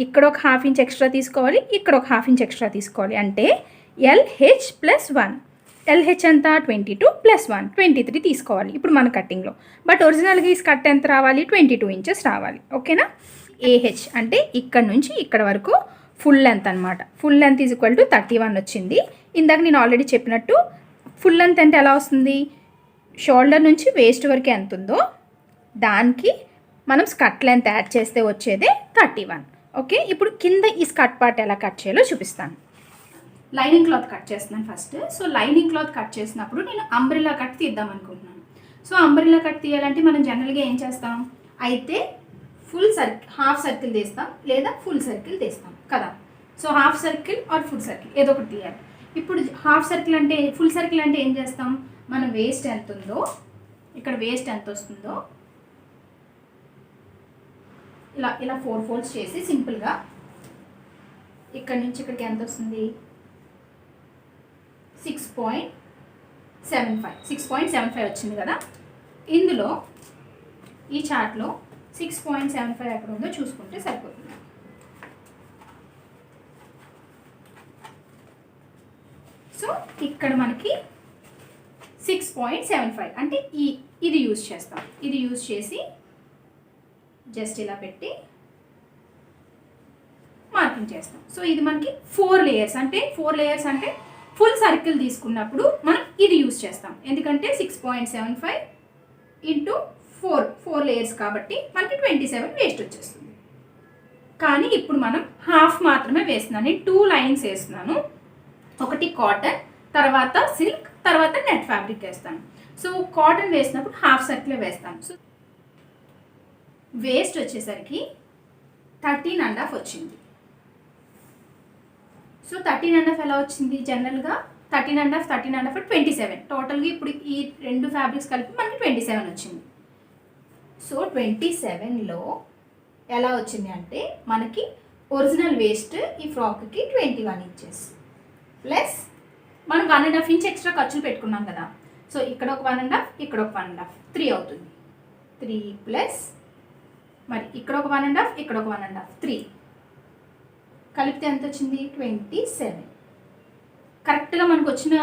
ఇక్కడ ఒక 1/2 ఇంచ్ ఎక్స్ట్రా తీసుకోవాలి, ఇక్కడ ఒక 1/2 ఇంచ్ ఎక్స్ట్రా తీసుకోవాలి. అంటే LH + 1. LH ఎంత 22 + 1 23 తీసుకోవాలి ఇప్పుడు మన కటింగ్లో. బట్ ఒరిజినల్గా ఈ స్కర్ట్ ఎంత రావాలి 22 ఇంచెస్ రావాలి. ఓకేనా. AH అంటే ఇక్కడ నుంచి ఇక్కడ వరకు ఫుల్ లెంత్ అనమాట. Full length is equal to 31 వచ్చింది. ఇందాక నేను ఆల్రెడీ చెప్పినట్టు ఫుల్ లెంత్ అంటే ఎలా వస్తుంది, షోల్డర్ నుంచి వేస్ట్ వరకు ఎంత ఉందో దానికి మనం స్కర్ట్ లెంత్ యాడ్ చేస్తే వచ్చేదే 31. ఓకే. ఇప్పుడు కింద ఈ స్కర్ట్ పార్ట్ ఎలా కట్ చేయాలో చూపిస్తాను. లైనింగ్ క్లాత్ కట్ చేస్తున్నాను first. So lining cloth cut చేసినప్పుడు నేను అంబ్రెల్లా కట్ తీద్దాం అనుకుంటున్నాను. సో అంబ్రెల్లా కట్ తీయాలంటే మనం జనరల్గా ఏం చేస్తాం, అయితే హాఫ్ సర్కిల్ తీస్తాం లేదా ఫుల్ సర్కిల్ తీస్తాం కదా. So half circle or full circle ఏదో ఒకటి తీయాలి. ఇప్పుడు హాఫ్ సర్కిల్ అంటే ఫుల్ సర్కిల్ అంటే ఏం చేస్తాం, మన వేస్ట్ ఎంత ఉందో ఇక్కడ వేస్ట్ ఎంత వస్తుందో ఇలా 4 ఫోల్డ్స్ చేసి సింపుల్గా ఇక్కడ నుంచి ఇక్కడికి ఎంత వస్తుంది 6.75 వచ్చింది కదా. ఇందులో ఈ చార్ట్లో 6.75 ఎక్కడ ఉందో చూసుకుంటే సరిపోతుంది. సో ఇక్కడ మనకి 6.75 అంటే ఇది యూజ్ చేస్తాం. ఇది యూజ్ చేసి జస్ట్ ఇలా పెట్టి మార్కింగ్ చేస్తాం. సో ఇది మనకి 4 లేయర్స్ అంటే ఫుల్ సర్కిల్ తీసుకున్నప్పుడు మనం ఇది యూజ్ చేస్తాం. ఎందుకంటే 6.75 ఇంటూ 4 లేయర్స్ కాబట్టి మనకి 27 వేస్ట్ వచ్చేస్తుంది. కానీ ఇప్పుడు మనం హాఫ్ మాత్రమే వేస్తున్నాను. నేను 2 లైన్స్ వేస్తున్నాను. ఒకటి కాటన్, తర్వాత సిల్క్, తర్వాత నెట్ ఫ్యాబ్రిక్ వేస్తాను. సో కాటన్ వేసినప్పుడు హాఫ్ సర్కిల్ వేస్తాను. సో వేస్ట్ వచ్చేసరికి 13.5 వచ్చింది. సో 13.5 ఎలా వచ్చింది? జనరల్గా 13.5 27. టోటల్గా ఇప్పుడు ఈ 2 ఫ్యాబ్రిక్స్ కలిపి మనకి 27 వచ్చింది. సో 27లో ఎలా వచ్చింది అంటే మనకి ఒరిజినల్ వేస్ట్ ఈ ఫ్రాక్కి 21 ఇంచెస్ ప్లస్ మనం 1.5 ఇంచ్ ఎక్స్ట్రా ఖర్చులు పెట్టుకున్నాం కదా. సో ఇక్కడ ఒక 1.5, ఇక్కడ ఒక 1.5, 3 అవుతుంది. 3 ప్లస్ మరి ఇక్కడ ఒక 1.5, ఇక్కడ ఒక 1.5, 3 కలిపితే ఎంత వచ్చింది? 27. కరెక్ట్గా మనకు వచ్చిన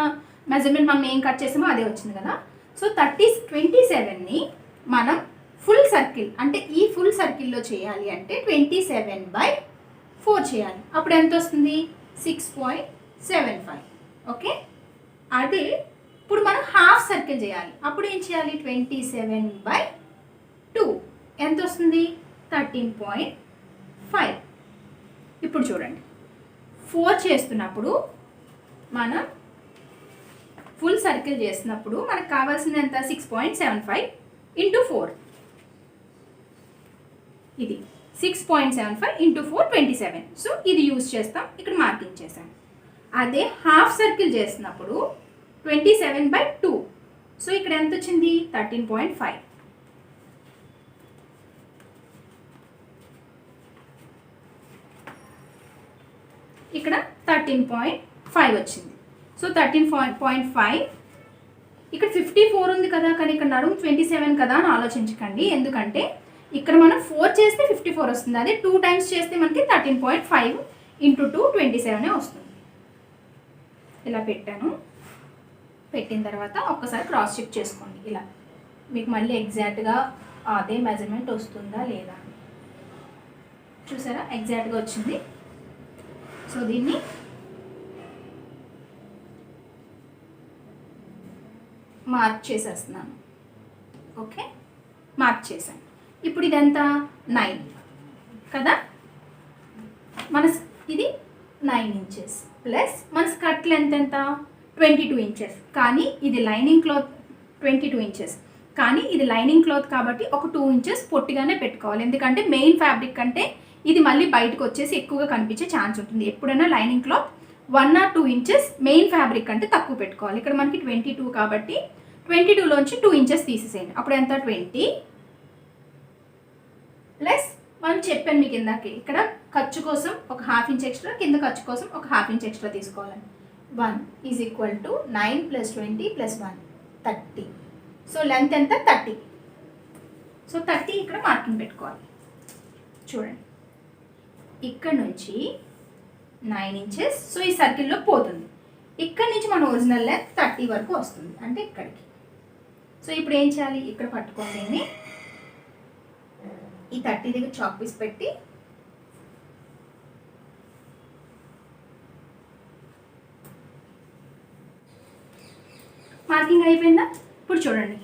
మెజర్మెంట్ మనం ఏం కట్ చేసామో అదే వచ్చింది కదా. సో 27ని మనం ఫుల్ సర్కిల్ అంటే ఈ ఫుల్ సర్కిల్లో చేయాలి అంటే 27/4 చేయాలి. అప్పుడు ఎంత వస్తుంది? 6.75. ఓకే, అదే ఇప్పుడు మనం హాఫ్ సర్కిల్ చేయాలి. అప్పుడు ఏం చేయాలి? 27/2 ఎంత వస్తుంది? 13.5. ఇప్పుడు చూడండి, 4 చేస్తున్నప్పుడు మనం ఫుల్ సర్కిల్ చేసినప్పుడు మనకు కావాల్సింది ఎంత? 6.75 ఇంటూ 4. ఇది 6.75 ఇంటూ 4 27. సో ఇది యూజ్ చేస్తాం, ఇక్కడ మార్కింగ్ చేసాం. అదే హాఫ్ సర్కిల్ చేసినప్పుడు 27/2. సో ఇక్కడ ఎంత వచ్చింది? 13.5. ఇక్కడ 13.5 వచ్చింది. సో 13.5 ఇక్కడ 54 ఉంది కదా, కానీ ఇక్కడ నడుము 27 కదా అని ఆలోచించకండి. ఎందుకంటే ఇక్కడ మనం 4 చేస్తే 54 వస్తుంది. అదే 2 టైమ్స్ చేస్తే మనకి 13.5 ఇంటూ 2 27 వస్తుంది. ఇలా పెట్టాను. పెట్టిన తర్వాత ఒక్కసారి క్రాస్ చెక్ చేసుకోండి. ఇలా మీకు మళ్ళీ ఎగ్జాక్ట్గా అదే మెజర్మెంట్ వస్తుందా లేదా. చూసారా, ఎగ్జాక్ట్గా వచ్చింది. సో దీన్ని మార్క్ చేసేస్తున్నాను. ఓకే, మార్క్ చేశాను. ఇప్పుడు ఇదంతా 9 కదా. ఇది 9 ఇంచెస్ ప్లస్ మన స్కర్ట్ లెంత్ ఎంత? 22 ఇంచెస్. కానీ ఇది లైనింగ్ క్లాత్ 22 ఇంచెస్. కానీ ఇది లైనింగ్ క్లాత్ కాబట్టి ఒక 2 ఇంచెస్ పొట్టిగానే పెట్టుకోవాలి. ఎందుకంటే మెయిన్ ఫ్యాబ్రిక్ అంటే ఇది మళ్ళీ బయటకు వచ్చేసి ఎక్కువగా కనిపించే ఛాన్స్ ఉంటుంది. ఎప్పుడైనా lining cloth 1 or 2 inches main fabric అంటే తక్కువ పెట్టుకోవాలి. ఇక్కడ మనకి 22 కాబట్టి 22లోంచి 2 ఇంచెస్ తీసేసేయండి. అప్పుడు ఎంత? 20 ప్లస్ మనం చెప్పాను మీకు ఇందాకే, ఇక్కడ ఖర్చు కోసం ఒక 1/2 ఇంచ్ ఎక్స్ట్రా, కింద ఖర్చు కోసం ఒక 1/2 ఇంచ్ ఎక్స్ట్రా తీసుకోవాలి. 1 = 9 + 20 + 1 30. సో లెంత్ ఎంత? 30. సో 30 ఇక్కడ మార్కింగ్ పెట్టుకోవాలి. చూడండి, ఇక్కడ నుంచి 9 ఇంచెస్. సో ఈ సర్కిల్లో పోతుంది. ఇక్కడ నుంచి మన ఒరిజినల్ లెంత్ 30 వరకు వస్తుంది, అంటే ఇక్కడికి. సో ఇప్పుడు ఏం చేయాలి? ఇక్కడ పట్టుకోండి. ఈ 30 దగ్గర చాక్ పీస్ పెట్టి మార్కింగ్ అయిపోయిందా? ఇప్పుడు చూడండి,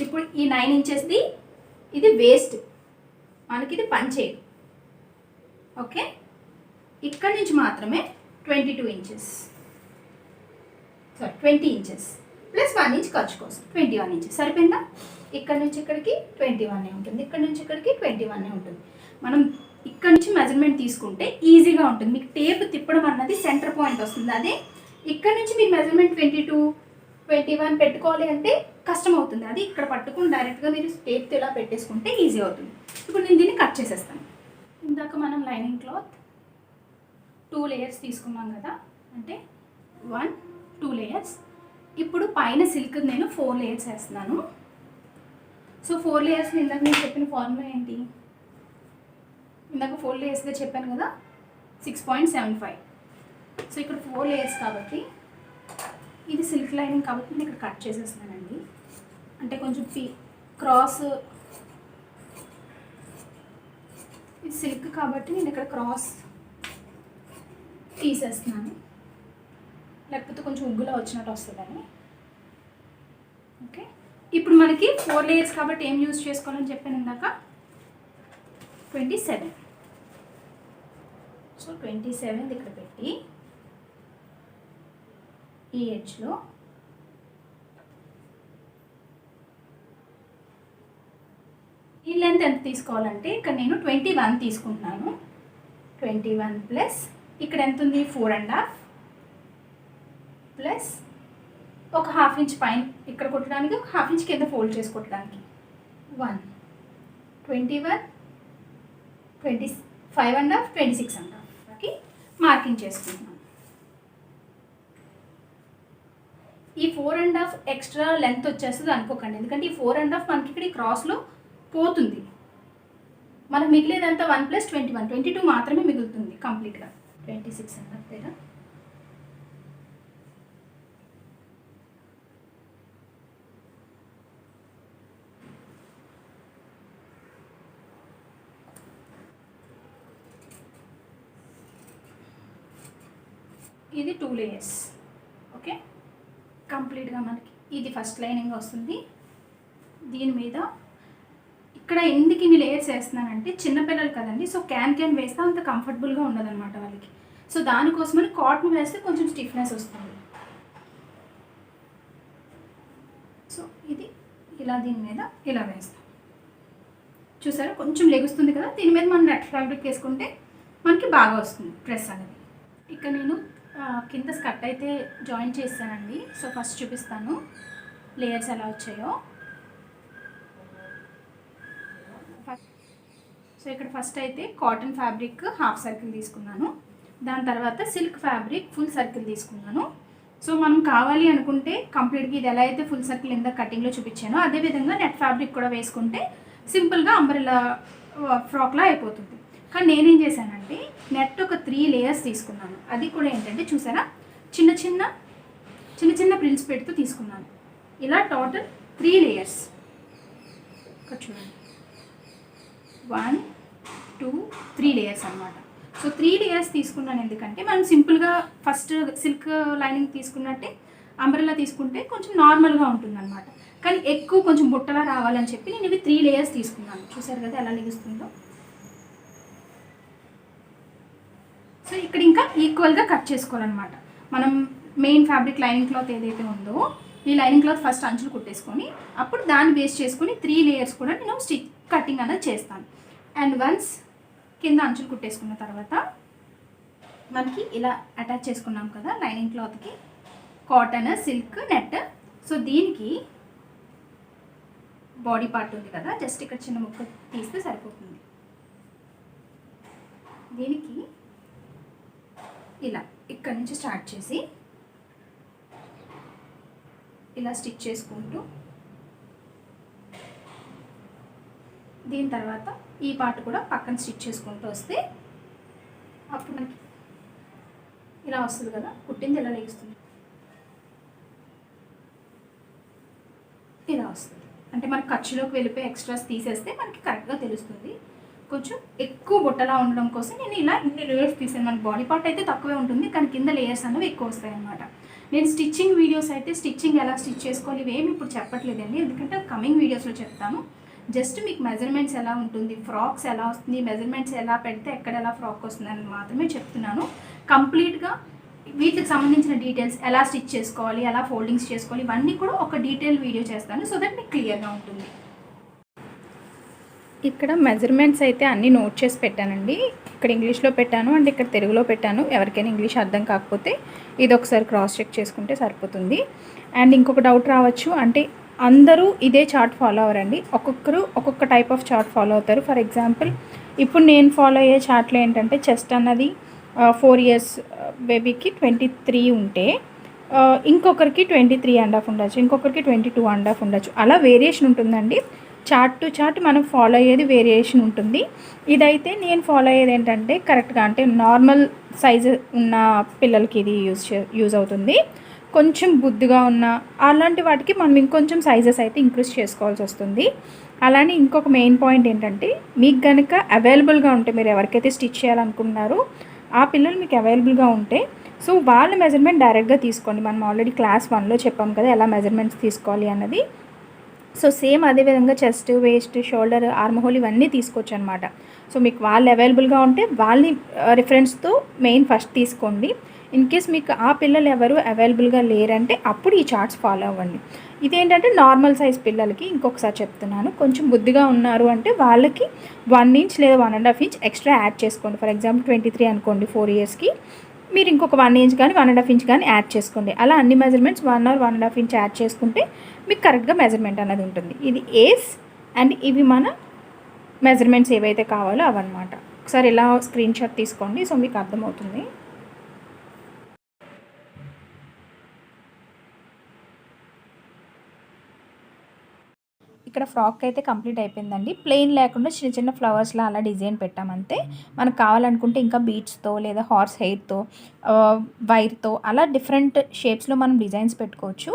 ఇప్పుడు ఈ 9 ఇంచెస్ది ఇది వేస్ట్, మనకి ఇది పంచేది. ఓకే, ఇక్కడ నుంచి మాత్రమే 22 inches, sorry 20 inches plus 1 inch ఖర్చు కోసం 21 ఇంచెస్ సరిపోయిందా? ఇక్కడ నుంచి ఇక్కడికి 21 ఉంటుంది, ఇక్కడ నుంచి ఇక్కడికి 21 ఉంటుంది. మనం ఇక్కడ నుంచి మెజర్మెంట్ తీసుకుంటే ఈజీగా ఉంటుంది. మీకు టేప్ తిప్పడం అన్నది సెంటర్ పాయింట్ వస్తుంది. అదే ఇక్కడ నుంచి మీరు మెజర్మెంట్ 22, 21 పెట్టుకోవాలి అంటే కష్టం అవుతుంది. అది ఇక్కడ పట్టుకుని డైరెక్ట్గా మీరు టేప్ ఇలా పెట్టేసుకుంటే ఈజీ అవుతుంది. ఇప్పుడు నేను దీన్ని కట్ చేసేస్తాను. ఇందాక మనం లైనింగ్ క్లాత్ 2 లేయర్స్ తీసుకున్నాం కదా, అంటే 1, 2 లేయర్స్. ఇప్పుడు పైన సిల్క్ నేను 4 లేయర్స్ వేస్తున్నాను. సో 4 లేయర్స్ ఇందాక నేను చెప్పిన ఫార్ములా ఏంటి? ఇందాక 4 లేయర్స్గా చెప్పాను కదా, 6.75. సో ఇక్కడ 4 లేయర్స్ కాబట్టి ఇది సిల్క్ లైనింగ్ కాబట్టి నేను ఇక్కడ కట్ చేసేస్తున్నానండి. అంటే కొంచెం క్రాస్, ఇది సిల్క్ కాబట్టి నేను ఇక్కడ క్రాస్ తీసేస్తున్నాను, లేకపోతే కొంచెం ఉగ్గులో వచ్చినట్టు వస్తుందని. ఓకే, ఇప్పుడు మనకి 4 లేయర్స్ కాబట్టి ఏం యూజ్ చేసుకోవాలని చెప్పాను ఇందాక 27. సో 27 ఇక్కడ పెట్టి ఈ ఎడ్జ్లో ఈ లెంత్ ఎంత తీసుకోవాలంటే ఇక్కడ నేను 21 తీసుకుంటున్నాను. 21 ప్లస్ ఇక్కడ ఎంత ఉంది 4.5 ప్లస్ ఒక 1/2 ఇంచ్ పైన ఇక్కడ కొట్టడానికి, ఒక 1/2 ఇంచ్ కింద ఫోల్డ్ చేసి కొట్టడానికి 1 21 25.5 26.5కి మార్కింగ్ చేసుకుంటున్నాను. ఈ 4.5 ఎక్స్ట్రా లెంత్ వచ్చేస్తుంది అనుకోకండి, ఎందుకంటే ఈ 4.5 మనకి ఇక్కడ ఈ క్రాస్లో పోతుంది. మనకు మిగిలేదంతా 1 + 21 22 మాత్రమే మిగులుతుంది కంప్లీట్గా. 26.5 దగ్గర ఇది 2 లేయర్స్. ఓకే, కంప్లీట్గా మనకి ఇది ఫస్ట్ లైనింగ్ వస్తుంది. దీని మీద ఇక్కడ ఎందుకు ఇన్ని లేయర్స్ వేస్తున్నానంటే చిన్నపిల్లలు కదండి, సో క్యాన్ వేస్తే అంత కంఫర్టబుల్గా ఉండదన్నమాట వాళ్ళకి. సో దానికోసమని కాటన్ వేస్తే కొంచెం స్టిఫ్నెస్ వస్తుంది. సో ఇది ఇలా దీని మీద ఇలా వేస్తాం. చూసారా కొంచెం లెగుస్తుంది కదా, దీని మీద మనం నెట్ ఫ్యాబ్రిక్ వేసుకుంటే మనకి బాగా వస్తుంది డ్రెస్ అనేది. ఇక్కడ నేను కింద స్కర్ట్ అయితే జాయిన్ చేస్తానండి. సో ఫస్ట్ చూపిస్తాను లేయర్స్ ఎలా వచ్చాయో. సో ఇక్కడ ఫస్ట్ అయితే కాటన్ ఫ్యాబ్రిక్ హాఫ్ సర్కిల్ తీసుకున్నాను, దాని తర్వాత సిల్క్ ఫ్యాబ్రిక్ ఫుల్ సర్కిల్ తీసుకున్నాను. సో మనం కావాలి అనుకుంటే కంప్లీట్గా ఇది ఎలా అయితే ఫుల్ సర్కిల్ ఇందాక కటింగ్లో చూపించానో అదేవిధంగా నెట్ ఫ్యాబ్రిక్ కూడా వేసుకుంటే సింపుల్గా అంబ్రెల్లా ఫ్రాక్లా అయిపోతుంది. కానీ నేనేం చేశానంటే నెట్ ఒక 3 లేయర్స్ తీసుకున్నాను. అది కూడా ఏంటంటే చూసారా చిన్న చిన్న ప్రిల్స్ పెడుతూ తీసుకున్నాను. ఇలా టోటల్ 3 లేయర్స్ ఇక్కడ చూడండి, 1 2 3 లేయర్స్ అనమాట. సో 3 లేయర్స్ తీసుకున్నాను ఎందుకంటే మనం సింపుల్గా ఫస్ట్ సిల్క్ లైనింగ్ తీసుకున్నట్టే అంబ్రెల్లా తీసుకుంటే కొంచెం నార్మల్గా ఉంటుందన్నమాట. కానీ ఎక్కువ కొంచెం బుట్టలా రావాలని చెప్పి నేను ఇవి 3 లేయర్స్ తీసుకున్నాను. చూసారు కదా ఎలా లెగుస్తుందో. సో ఇక్కడ ఇంకా ఈక్వల్గా కట్ చేసుకోవాలన్నమాట. మనం మెయిన్ ఫ్యాబ్రిక్ లైనింగ్ క్లాత్ ఏదైతే ఉందో ఈ లైనింగ్ క్లాత్ ఫస్ట్ అంచులు కుట్టేసుకొని అప్పుడు దాన్ని బేస్ చేసుకొని 3 లేయర్స్ కూడా నేను కటింగ్ అనేది చేస్తాను. అండ్ వన్స్ కింద అంచులు కుట్టేసుకున్న తర్వాత మనకి ఇలా అటాచ్ చేసుకున్నాం కదా లైనింగ్ క్లాత్కి కాటన్ సిల్క్ నెట్. సో దీనికి బాడీ పార్ట్ ఉంది కదా, జస్ట్ ఇక్కడ చిన్న ముక్క తీస్తే సరిపోతుంది. దీనికి ఇలా ఇక్కడ నుంచి స్టార్ట్ చేసి ఇలా స్టిచ్ చేసుకుంటూ దీని తర్వాత ఈ పార్ట్ కూడా పక్కన స్టిచ్ చేసుకుంటూ వస్తే అప్పుడు మనకి ఇలా వస్తుంది కదా, కుట్టింది ఇలా లెగుస్తుంది, ఇలా వస్తుంది. అంటే మనకి ఖర్చులోకి వెళ్ళిపోయి ఎక్స్ట్రాస్ తీసేస్తే మనకి కరెక్ట్గా తెలుస్తుంది. కొంచెం ఎక్కువ బుట్టలా ఉండడం కోసం నేను ఇలా ఇన్ని లేయర్స్ తీసాను. మనకి బాడీ పార్ట్ అయితే తక్కువే ఉంటుంది కానీ కింద లేయర్స్ అనేవి ఎక్కువ వస్తాయి అన్నమాట. నేను స్టిచ్చింగ్ వీడియోస్ అయితే స్టిచ్చింగ్ ఎలా స్టిచ్ చేసుకోవాలి ఇవేమి ఇప్పుడు చెప్పట్లేదండి, ఎందుకంటే కమింగ్ వీడియోస్లో చెప్తాను. జస్ట్ మీకు మెజర్మెంట్స్ ఎలా ఉంటుంది, ఫ్రాక్స్ ఎలా వస్తుంది, మెజర్మెంట్స్ ఎలా పెడితే ఎక్కడ ఎలా ఫ్రాక్ వస్తుంది అని మాత్రమే చెప్తున్నాను. కంప్లీట్గా వీటికి సంబంధించిన డీటెయిల్స్ ఎలా స్టిచ్ చేసుకోవాలి, ఎలా ఫోల్డింగ్స్ చేసుకోవాలి ఇవన్నీ కూడా ఒక డీటెయిల్ వీడియో చేస్తాను, సో దట్ మీకు క్లియర్గా ఉంటుంది. ఇక్కడ మెజర్మెంట్స్ అయితే అన్నీ నోట్ చేసి పెట్టానండి. ఇక్కడ ఇంగ్లీష్లో పెట్టాను అండ్ ఇక్కడ తెలుగులో పెట్టాను. ఎవరికైనా ఇంగ్లీష్ అర్థం కాకపోతే ఇది ఒకసారి క్రాస్ చెక్ చేసుకుంటే సరిపోతుంది. అండ్ ఇంకొక డౌట్ రావచ్చు, అంటే అందరూ ఇదే చార్ట్ ఫాలో అవ్వరండి, ఒక్కొక్కరు ఒక్కొక్క టైప్ ఆఫ్ చార్ట్ ఫాలో అవుతారు. ఫర్ ఎగ్జాంపుల్ ఇప్పుడు నేను ఫాలో అయ్యే చార్ట్లో ఏంటంటే చెస్ట్ అన్నది 4 years బేబీకి 23 ఉంటే ఇంకొకరికి 23.5 ఉండొచ్చు, ఇంకొకరికి 22.5 ఉండొచ్చు. అలా వేరియేషన్ ఉంటుందండి. చార్ట్ టు చార్ట్ మనం ఫాలో అయ్యేది వేరియేషన్ ఉంటుంది. ఇదైతే నేను ఫాలో అయ్యేది ఏంటంటే కరెక్ట్గా అంటే నార్మల్ సైజు ఉన్న పిల్లలకి ఇది యూజ్ అవుతుంది. కొంచెం బుద్ధిగా ఉన్న అలాంటి వాటికి మనం ఇంకొంచెం సైజెస్ అయితే ఇంక్రీజ్ చేసుకోవాల్సి వస్తుంది. అలానే ఇంకొక మెయిన్ పాయింట్ ఏంటంటే మీకు కనుక అవైలబుల్గా ఉంటే మీరు ఎవరికైతే స్టిచ్ చేయాలనుకుంటున్నారో ఆ పిల్లలు మీకు అవైలబుల్గా ఉంటే సో వాళ్ళ మెజర్మెంట్ డైరెక్ట్గా తీసుకోండి. మనం ఆల్రెడీ క్లాస్ 1లో చెప్పాం కదా ఎలా మెజర్మెంట్స్ తీసుకోవాలి అన్నది. సో సేమ్ అదే విధంగా chest, waste, shoulder, arm whole ఇవన్నీ తీసుకోవచ్చు అనమాట. సో మీకు వాళ్ళు అవైలబుల్గా ఉంటే వాళ్ళని రిఫరెన్స్తో మెయిన్ ఫస్ట్ తీసుకోండి. ఇన్ కేస్ మీకు ఆ పిల్లలు ఎవరు అవైలబుల్గా లేరంటే అప్పుడు ఈ చార్ట్స్ ఫాలో అవ్వండి. ఇదేంటంటే నార్మల్ సైజ్ పిల్లలకి ఇంకొకసారి చెప్తున్నాను, కొంచెం బుద్ధిగా ఉన్నారు అంటే వాళ్ళకి 1 ఇంచ్ లేదా 1.5 ఇంచ్ ఎక్స్ట్రా యాడ్ చేసుకోండి. ఫర్ ఎగ్జాంపుల్ 23 అనుకోండి 4 ఇయర్స్కి, మీరు ఇంకొక 1 ఇంచ్ కానీ 1.5 ఇంచ్ కానీ యాడ్ చేసుకోండి. అలా అన్ని మెజర్మెంట్స్ 1 ఆర్ 1.5 ఇంచ్ యాడ్ చేసుకుంటే మీకు కరెక్ట్గా మెజర్మెంట్ అనేది ఉంటుంది. ఇది ఏస్ అండ్ ఇవి మన మెజర్మెంట్స్ ఏవైతే కావాలో అవన్నమాట. ఒకసారి ఇలా స్క్రీన్ షాట్ తీసుకోండి, సో మీకు అర్థమవుతుంది. ఇక్కడ ఫ్రాక్ అయితే కంప్లీట్ అయిపోయిందండి. ప్లెయిన్ లేకుండా చిన్న చిన్న ఫ్లవర్స్లా అలా డిజైన్ పెట్టామంతే. మనకు కావాలనుకుంటే ఇంకా బీడ్స్తో లేదా హార్స్ హెయిర్తో, వైర్తో అలా డిఫరెంట్ షేప్స్లో మనం డిజైన్స్ పెట్టుకోవచ్చు.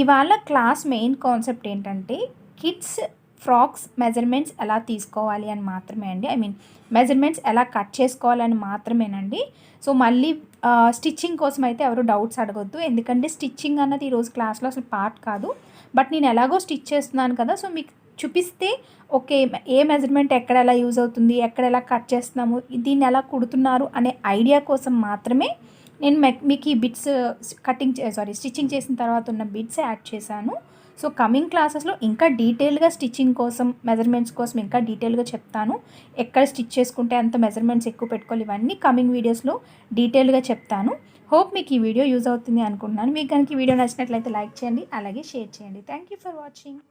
ఇవాళ క్లాస్ మెయిన్ కాన్సెప్ట్ ఏంటంటే కిడ్స్ ఫ్రాక్స్ మెజర్మెంట్స్ ఎలా తీసుకోవాలి అని మాత్రమే అండి. ఐ మీన్ మెజర్మెంట్స్ ఎలా కట్ చేసుకోవాలని మాత్రమేనండి. సో మళ్ళీ స్టిచ్చింగ్ కోసం అయితే ఎవరు డౌట్స్ అడగొద్దు, ఎందుకంటే స్టిచ్చింగ్ అన్నది ఈరోజు క్లాస్లో అసలు పార్ట్ కాదు. బట్ నేను ఎలాగో స్టిచ్ చేస్తున్నాను కదా, సో మీకు చూపిస్తే ఓకే ఏ మెజర్మెంట్ ఎక్కడ ఎలా యూజ్ అవుతుంది, ఎక్కడ ఎలా కట్ చేస్తున్నాము, దీన్ని ఎలా కుడుతున్నారు అనే ఐడియా కోసం మాత్రమే నేను మీకు ఈ బిట్స్ స్టిచ్చింగ్ చేసిన తర్వాత ఉన్న బిట్స్ యాడ్ చేశాను. సో కమింగ్ క్లాసెస్లో ఇంకా డీటెయిల్గా స్టిచ్చింగ్ కోసం, మెజర్మెంట్స్ కోసం ఇంకా డీటెయిల్గా చెప్తాను. ఎక్కడ స్టిచ్ చేసుకుంటే అంత మెజర్మెంట్స్ ఎక్కువ పెట్టుకోవాలి, ఇవన్నీ కమింగ్ వీడియోస్లో డీటెయిల్గా చెప్తాను. హోప్ మీకు ఈ వీడియో యూజ్ అవుతుంది అనుకుంటున్నాను. మీకు కనుక ఈ వీడియో నచ్చినట్లయితే లైక్ చేయండి, అలాగే షేర్ చేయండి. Thank you for watching.